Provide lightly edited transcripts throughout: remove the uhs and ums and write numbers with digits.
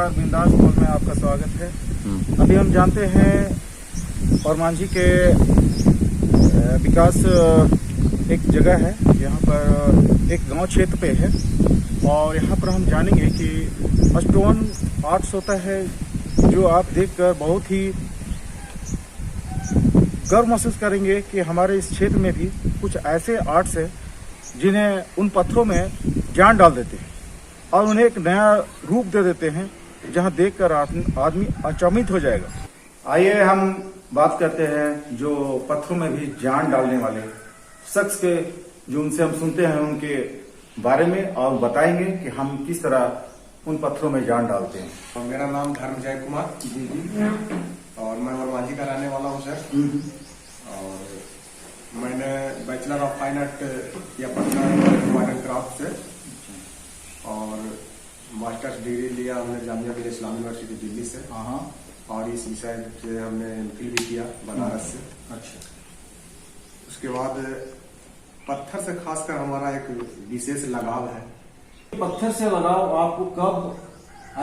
नमस्कार, बिंदास मॉल में आपका स्वागत है। अभी हम जानते हैं और मांझी के विकास एक जगह है, यहाँ पर एक गांव क्षेत्र पे है और यहाँ पर हम जानेंगे कि स्टोन आर्ट्स होता है जो आप देखकर बहुत ही गर्व महसूस करेंगे कि हमारे इस क्षेत्र में भी कुछ ऐसे आर्ट्स हैं जिन्हें उन पत्थरों में जान डाल देते हैं और उन्हें एक नया रूप दे देते हैं जहां देखकर आदमी अचंभित हो जाएगा। आइए हम बात करते हैं जो पत्थरों में भी जान डालने वाले शख्स के, जो उनसे हम सुनते हैं उनके बारे में और बताएंगे कि हम किस तरह उन पत्थरों में जान डालते हैं। तो मेरा नाम धर्मजय कुमार जी और मैं वरमांझी का रहने वाला हूँ सर। और मैंने बैचलर ऑफ फाइन आर्ट किया पटना आर्ट एंड क्राफ्ट से और मास्टर्स डिग्री लिया हमने जामिया मिल्लिया इस्लामी यूनिवर्सिटी दिल्ली से। और इस विषय से हमने एमफिल भी किया बनारस से। अच्छा। उसके बाद पत्थर से खासकर हमारा एक विशेष लगाव है। पत्थर से लगाव आपको कब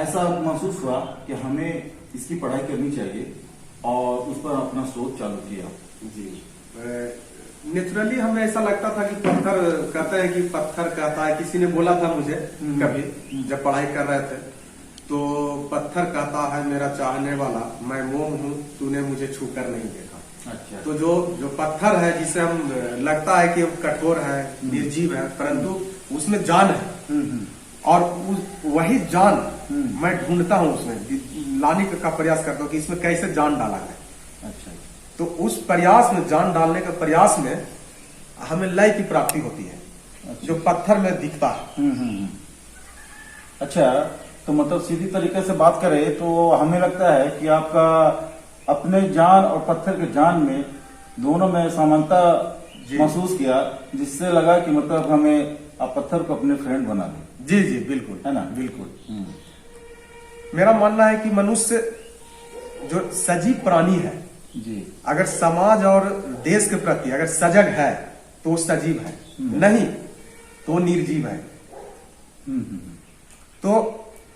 ऐसा महसूस हुआ कि हमें इसकी पढ़ाई करनी चाहिए और उस पर अपना शोध चालू किया? जी, नेचुरली हमें ऐसा लगता था कि पत्थर कहते हैं कि पत्थर कहता है, किसी ने बोला था मुझे कभी जब पढ़ाई कर रहे थे, तो पत्थर कहता है मेरा चाहने वाला, मैं मोम हूँ तूने मुझे छूकर नहीं देखा। अच्छा। तो जो पत्थर है जिसे हम लगता है कि कठोर है, निर्जीव है, परंतु उसमें जान है और वही जान मैं ढूंढता हूँ, उसमें लाने का प्रयास करता हूँ कि इसमें कैसे जान डाला जाए। अच्छा। तो उस प्रयास में, जान डालने के प्रयास में हमें लय की प्राप्ति होती है। अच्छा। जो पत्थर में दिखता है। अच्छा, तो मतलब सीधी तरीके से बात करें तो हमें लगता है कि आपका अपने जान और पत्थर के जान में दोनों में समानता महसूस किया, जिससे लगा कि मतलब हमें आप पत्थर को अपने फ्रेंड बना लें। जी जी बिल्कुल, है ना? बिल्कुल। मेरा मानना है कि मनुष्य जो सजीव प्राणी है जी, अगर समाज और देश के प्रति अगर सजग है तो वो सजीव है, नहीं तो निर्जीव है। तो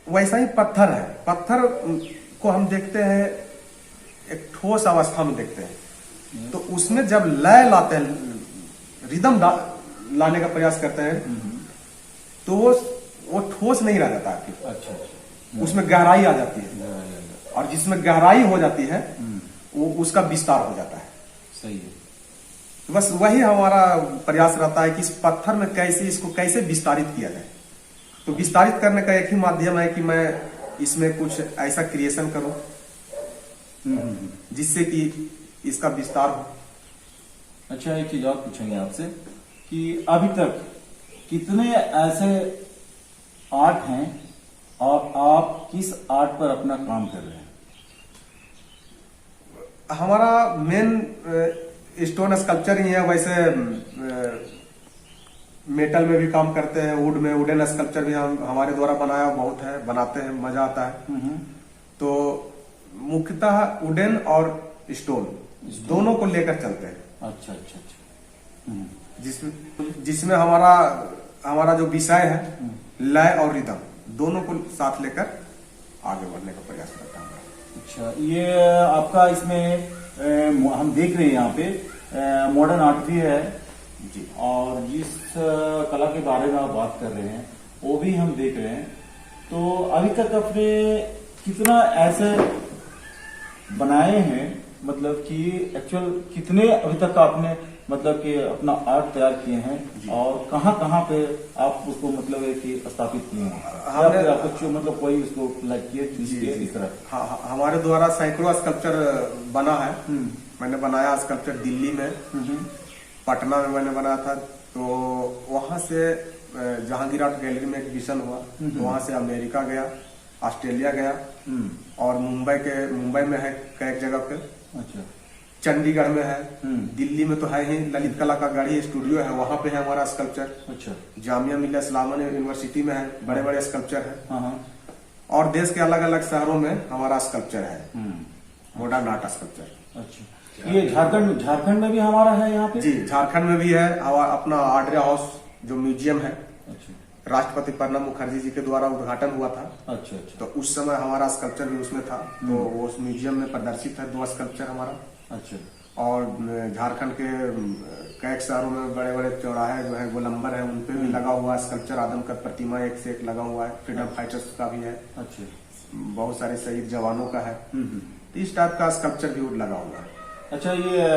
वैसा ही पत्थर है। पत्थर को हम देखते हैं एक ठोस अवस्था में देखते हैं, तो उसमें जब लय लाते हैं, रिदम लाने का प्रयास करते हैं, तो वो ठोस नहीं रह जाता आपके। अच्छा। उसमें गहराई आ जाती है और जिसमें गहराई हो जाती है वो उसका विस्तार हो जाता है। सही है। तो बस वही हमारा प्रयास रहता है कि इस पत्थर में इसको कैसे विस्तारित किया जाए। तो विस्तारित करने का एक ही माध्यम है कि मैं इसमें कुछ ऐसा क्रिएशन करूं जिससे कि इसका विस्तार हो। अच्छा, एक चीज और पूछेंगे आपसे कि अभी तक कितने ऐसे आर्ट हैं और आप किस आर्ट पर अपना काम कर रहे हैं? हमारा मेन स्टोन स्कल्पचर ही है। वैसे मेटल में भी काम करते हैं, वुड में वुडन स्कल्पचर भी हमारे द्वारा बनाया बहुत है, बनाते हैं, मजा आता है। तो मुख्यतः वुडन और स्टोन दोनों को लेकर चलते हैं। अच्छा अच्छा अच्छा। जिसमें हमारा जो विषय है लय और रिदम दोनों को साथ लेकर आगे बढ़ने का प्रयास करता हूँ। अच्छा, ये आपका इसमें हम देख रहे हैं यहाँ पे मॉडर्न आर्ट भी है जी, और जिस कला के बारे में आप बात कर रहे हैं वो भी हम देख रहे हैं। तो अभी तक आपने कितना ऐसे बनाए हैं, मतलब कि एक्चुअल कितने अभी तक आपने मतलब कि अपना आर्ट तैयार किए हैं और कहाँ कहाँ पे आप उसको मतलब है कि स्थापित किए हैं? आपको मतलब कोई उसको लाइक किए इस तरह? हाँ, हमारे द्वारा सैकड़ों स्कल्पचर बना है। मैंने बनाया स्कल्पचर दिल्ली में, पटना में मैंने बनाया था। तो वहां से जहांगीर आर्ट गैलरी में एग्जीबिशन हुआ, तो वहां से अमेरिका गया, ऑस्ट्रेलिया गया और मुंबई में है कई जगह पे। अच्छा। चंडीगढ़ में है, दिल्ली में तो है ही, ललित कला का गढ़ी स्टूडियो है, वहां पे है हमारा स्कल्पचर। अच्छा। जामिया मिल्लिया इस्लामी यूनिवर्सिटी में है, बड़े बड़े स्कल्पचर है। और देश के अलग अलग शहरों में हमारा स्कल्पचर है, मॉडर्न आर्ट स्कल्पचर। अच्छा। ये झारखंड में भी हमारा है यहाँ पे? जी, झारखंड में भी है। अपना आर्डरिया हाउस जो म्यूजियम है, राष्ट्रपति प्रणब मुखर्जी जी के द्वारा उद्घाटन हुआ था। अच्छा अच्छा तो उस समय हमारा स्कल्पचर भी उसमें था, तो वो उस म्यूजियम में प्रदर्शित है 2 स्कल्पचर हमारा। अच्छा और झारखंड के कई शहरों में बड़े बड़े चौराहे जो है गोलंबर है, उन पे भी लगा हुआ स्कल्पचर, आदमकद प्रतिमा एक से एक लगा हुआ है। फ्रीडम फाइटर्स का भी है, अच्छा बहुत सारे शहीद जवानों का है। तो इस टाइप का स्कल्पचर भी लगा हुआ है। अच्छा, ये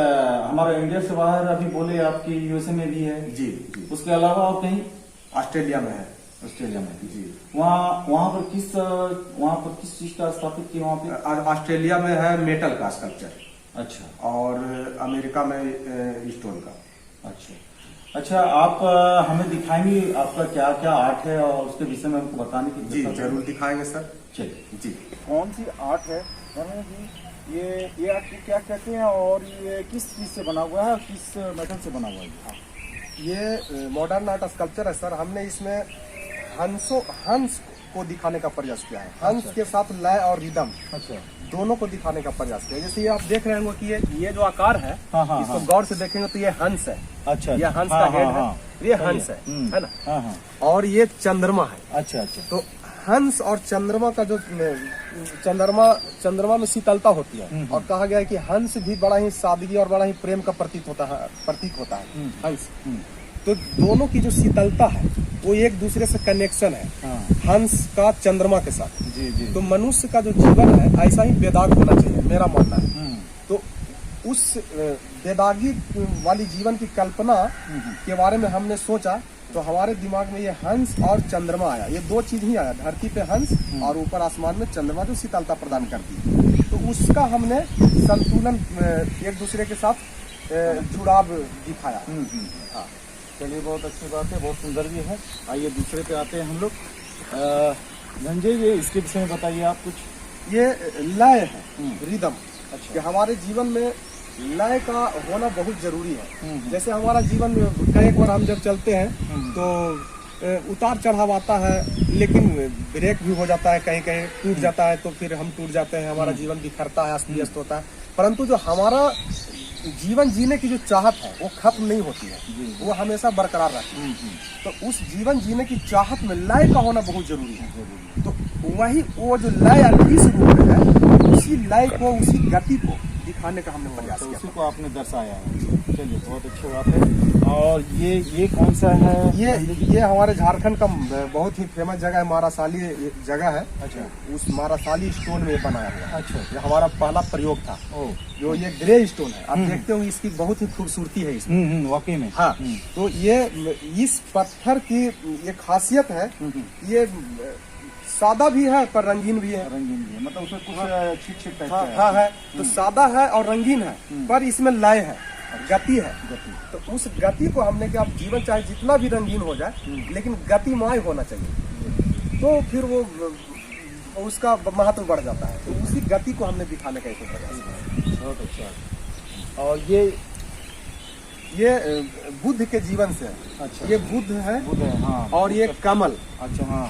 हमारा इंडिया से बाहर अभी बोले आपकी यूएसए में भी है? जी जी। उसके अलावा और कहीं? ऑस्ट्रेलिया में है। ऑस्ट्रेलिया में जी। वहाँ पर किस चीज का स्थापित किया वहाँ पे? ऑस्ट्रेलिया में है मेटल का स्कल्पचर। अच्छा। और अमेरिका में स्टोन का। अच्छा, आप हमें दिखाएंगे आपका क्या क्या आर्ट है और उसके विषय में हमको बताने की? जी जरूर दिखाएंगे सर। चलिए जी। कौन सी आर्ट है ये आर्ट को क्या कहते हैं और ये किस चीज से बना हुआ है, किस मेटल से बना हुआ है? ये मॉडर्न आर्ट स्कल्पचर है सर। हमने इसमें हंस को दिखाने का प्रयास किया है। हंस के साथ लय और रिदम अच्छा दोनों को दिखाने का प्रयास किया। जैसे ये आप देख रहे होंगे कि ये जो आकार है, हाँ, इसको गौर से देखेंगे तो ये हंस है। अच्छा, ये हंस का हेड है, ये हंस है ना। हाँ। और ये चंद्रमा है। अच्छा। तो हंस और चंद्रमा का जो चंद्रमा में शीतलता होती है, और कहा गया है कि हंस भी बड़ा ही सादगी और बड़ा ही प्रेम का प्रतीक होता है हंस। तो दोनों की जो शीतलता है वो एक दूसरे से कनेक्शन है। हंस का चंद्रमा के साथ। जी। तो मनुष्य का जो जीवन है ऐसा ही बेदाग होना चाहिए, मेरा मानना है। तो उस बेदागी वाली जीवन की कल्पना के बारे में हमने सोचा, तो हमारे दिमाग में ये हंस और चंद्रमा आया। ये 2 चीज ही आया, धरती पे हंस और ऊपर आसमान में चंद्रमा जो शीतलता प्रदान करती है। तो उसका हमने संतुलन एक दूसरे के साथ जुड़ाव दिखाया। हाँ, चलिए, बहुत अच्छी बात है, बहुत सुंदर भी है। आइए दूसरे पे आते हैं हम लोग। संजय जी, इसके विषय में बताइए आप कुछ। ये लय है, रिदम। अच्छा। कि हमारे जीवन में लय का होना बहुत जरूरी है। जैसे हमारा जीवन कई बार हम जब चलते हैं तो उतार चढ़ाव आता है, लेकिन ब्रेक भी हो जाता है, कहीं कहीं टूट जाता है, तो फिर हम टूट जाते हैं, हमारा जीवन बिखरता है, अस्त व्यस्त होता है। परंतु जो हमारा जीवन जीने की जो चाहत है वो खत्म नहीं होती है, वो हमेशा बरकरार रहती है। तो उस जीवन जीने की चाहत में लय का होना बहुत जरूरी है। तो वही वो जो लय किस रूप में है, उसी लय को, उसी गति को दिखाने का हमने प्रयास किया। उसी को आपने दर्शाया है। चलिए, बहुत अच्छी बात है। और ये कौन सा है? ये हमारे झारखंड का बहुत ही फेमस जगह है, मारासाली जगह है। अच्छा। उस मारासाली स्टोन में बनाया हुआ है। अच्छा। ये हमारा पहला प्रयोग था। जो ये ग्रे स्टोन है, आप देखते हो इसकी बहुत ही खूबसूरती है इसमें। वाकई में। हाँ। तो ये इस पत्थर की ये खासियत है, ये सादा भी है पर रंगीन भी है। रंगीन भी है, मतलब उसमें कुछ छिट टाइप का हाँ है। तो सादा है और रंगीन है, पर इसमें लय है, गति है। तो उस गति को हमने कि आप जीवन चाहे जितना भी रंगीन हो जाए, लेकिन गतिमय होना चाहिए, तो फिर वो उसका महत्व बढ़ जाता है। तो उसी गति को हमने दिखाने का एक प्रयास किया। बहुत अच्छा। और ये बुद्ध के जीवन से है। अच्छा। ये बुद्ध है, हाँ। और ये कमल। अच्छा। हाँ।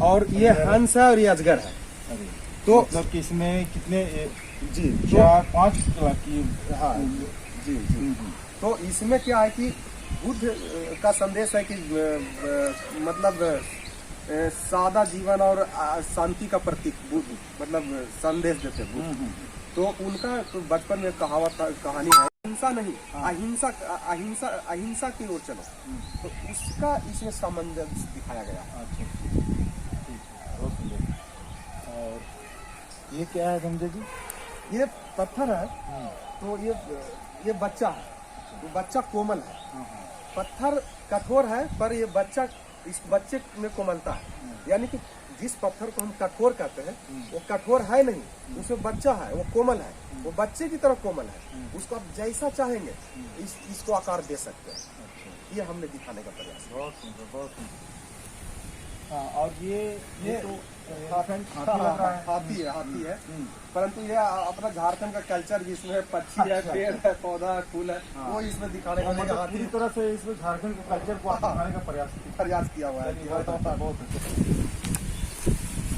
और ये हंस है और ये अजगर है। अरे, तो मतलब कि इसमें कितने? जी, 4-5 की। हाँ जी। तो इसमें क्या है कि बुद्ध का संदेश है कि मतलब सादा जीवन और शांति का प्रतीक बुद्ध, मतलब संदेश देते बुद्ध। तो उनका तो बचपन में कहानी है, हिंसा नहीं, अहिंसा की ओर चलो। तो उसका इसमें सामंजस्य दिखाया गया है। अच्छा, ठीक है, बहुत सुंदर। और ये क्या है संजय जी? ये पत्थर है। तो ये बच्चा है, तो बच्चा कोमल है। पत्थर कठोर है, पर ये बच्चा, इस बच्चे में कोमलता है। यानी कि जिस पत्थर को हम कठोर कहते हैं, वो कठोर है नहीं, उसमें बच्चा है, वो कोमल है, वो बच्चे की तरह कोमल है। उसको आप जैसा चाहेंगे इसको आकार दे सकते हैं। ये हमने दिखाने का प्रयास किया। बहुत सुंदर, बहुत सुंदर। हाँ, और ये तो हाथी है। परंतु ये अपना झारखंड का कल्चर भी इसमें, पक्षी है, पेड़ है, पौधा है, फूल है, वो इसमें दिखाने का मतलब पूरी तरह से इसमें झारखंड के कल्चर को दिखाने का प्रयास किया हुआ है। बहुत अच्छा।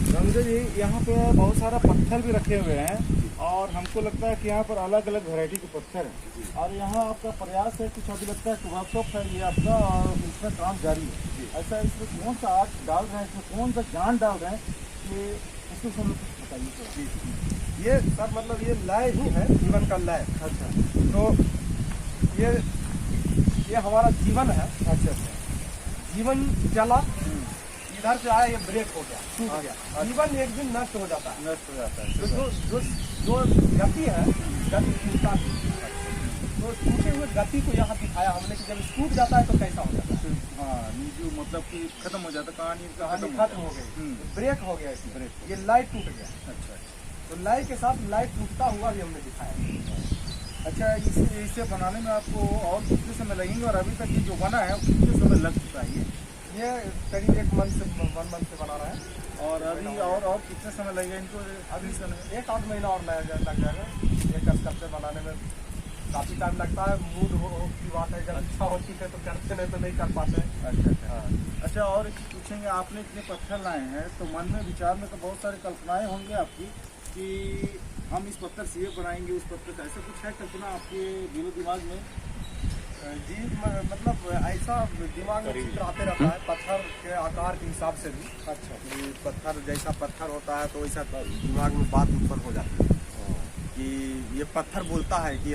संजय जी, यहाँ पे बहुत सारा पत्थर भी रखे हुए हैं। और हमको लगता है कि यहाँ पर अलग अलग वैरायटी के पत्थर हैं और यहाँ आपका प्रयास है कुछ अभी लगता है कि वर्कशॉप है ये आपका और इसमें काम जारी है। ऐसा इसमें कौन सा आर्ट डाल रहे हैं, इसमें कौन सा ज्ञान डाल रहे हैं कि इसको हम लोग कुछ बताइए थोड़ा। ये सर मतलब ये लय ही है, जीवन का लय। अच्छा तो ये हमारा जीवन है। अच्छा जीवन चला, इधर से आया, ये ब्रेक हो गया, टूट हाँ, गया। जीवन एक दिन नष्ट हो जाता है। नष्ट हो जाता है। तो जो गति है, गति टूटता है। तो टूटे हुए गति को यहाँ दिखाया हमने कि जब टूट जाता है तो कैसा हो जाता है। हाँ, ये जो मतलब कि खत्म हो जाता, कहानी कहानी खत्म हो गई, ब्रेक हो गया इसमें। ब्रेक हो ये लाइट टूट गया। अच्छा तो लाइट के साथ लाइट टूटता हुआ भी हमने दिखाया। अच्छा, इसे बनाने में आपको और कितने समय लगेंगे और अभी तक ये जो बना है कितने समय लग चुका है ये करीब 1 मंथ से 1 मंथ से बना रहा है। और अभी और कितने समय लगेगा इनको अभी समय 1 आध महीना और लग जाएगा। एक स्कल्पचर बनाने में काफ़ी टाइम लगता है। मूड हो की बात है, जब इच्छा होती है तो करते, नहीं तो नहीं कर पाते। अच्छा हाँ। अच्छा, और एक चीज़ पूछेंगे, आपने इतने पत्थर लाए हैं तो मन में विचार में तो बहुत सारी कल्पनाएं होंगी आपकी कि हम इस पत्थर से ये बनाएंगे, उस पत्थर से, ऐसा कुछ है कल्पना आपके दिलो दिमाग में? जी मतलब ऐसा दिमाग में चित्र आते रहता है पत्थर के आकार के हिसाब से भी। अच्छा कि पत्थर जैसा पत्थर होता है तो वैसा दिमाग में बात उत्पन्न हो जाती है कि ये पत्थर बोलता है कि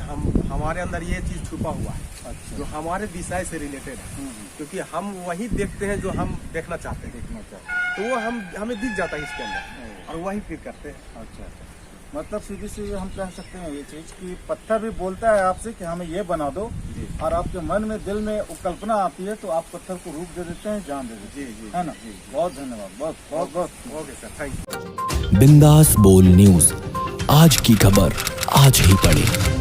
हमारे अंदर ये चीज़ छुपा हुआ है। अच्छा। जो हमारे विषय से रिलेटेड है, क्योंकि हम वही देखते हैं जो हम देखना चाहते हैं। देखना चाहिए। तो वो हमें दिख जाता है इसके अंदर, और वही फिर करते हैं। अच्छा अच्छा, मतलब सीधी सी हम कह सकते हैं ये चीज़ कि पत्थर भी बोलता है आपसे कि हमें ये बना दो, और आपके मन में दिल में वो कल्पना आती है तो आप पत्थर को रूप दे देते हैं, जान दे देते हैं। जी है ना? बहुत धन्यवाद, बहुत बहुत ओके सर, थैंक यू। बिंदास बोल न्यूज, आज की खबर आज ही पढ़े।